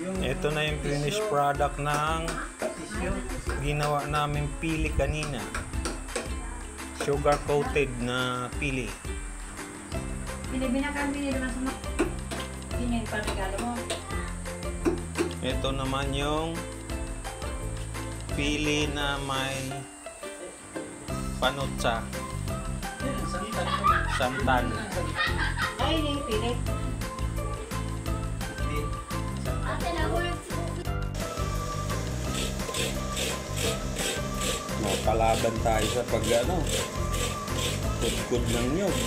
Ito na yung finished product ng ginawa namin pili kanina. Sugar coated na pili. Binakambili naman sa mga yung panregalo mo. Ito naman yung pili na may panutsa. Santan. Ay, hindi yung pili. Kalaban tayo sa pag kudkud ng nyog.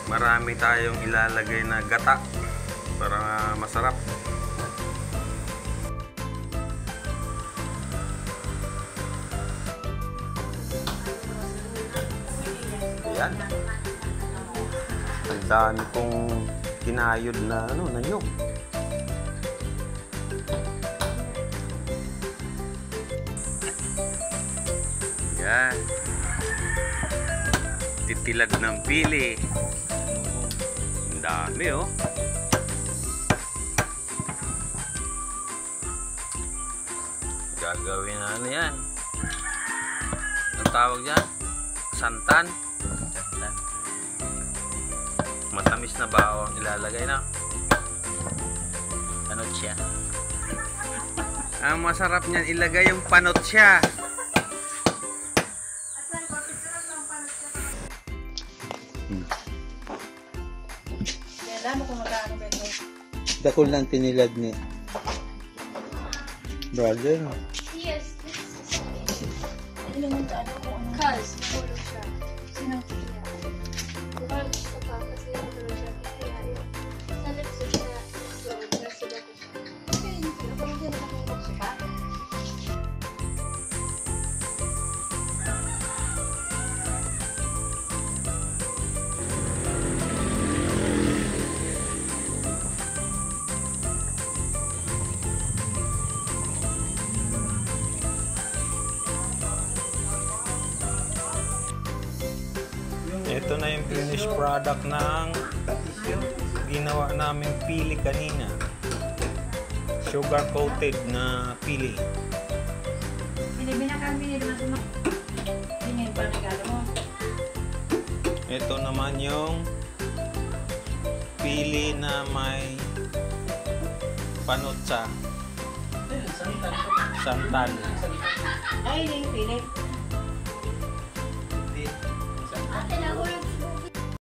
Marami tayong ilalagay na gata para masarap. Ayan. Ang dami kong kinayod na na nyog. Ayan. Titilad ng pili. Dami gagawin na yan. Ang tawag dyan? Santan. Matamis na ba ang ilalagay na? Panotsia. Ang masarap niyan ilagay yung panotsia. Alam mo kung magkano ba ito? Dakol ng tinilad ni brother. Yes. Ilang ano ko ano? Cause nagulo siya. Sinang kaya. Diba gusto pa kasi nagulo siya. Kaya yun. Sa lips siya. So, nasila ko siya. Kaya yun sila. Kung hindi na nakuha siya pa. Ito na yung finished product ng ginawa namin pili kanina. Sugar coated na pili. Binakambili naman sa mga yung panregalo mo. Ito naman yung pili na may panutsa. Santan. Ay, hindi yung pili.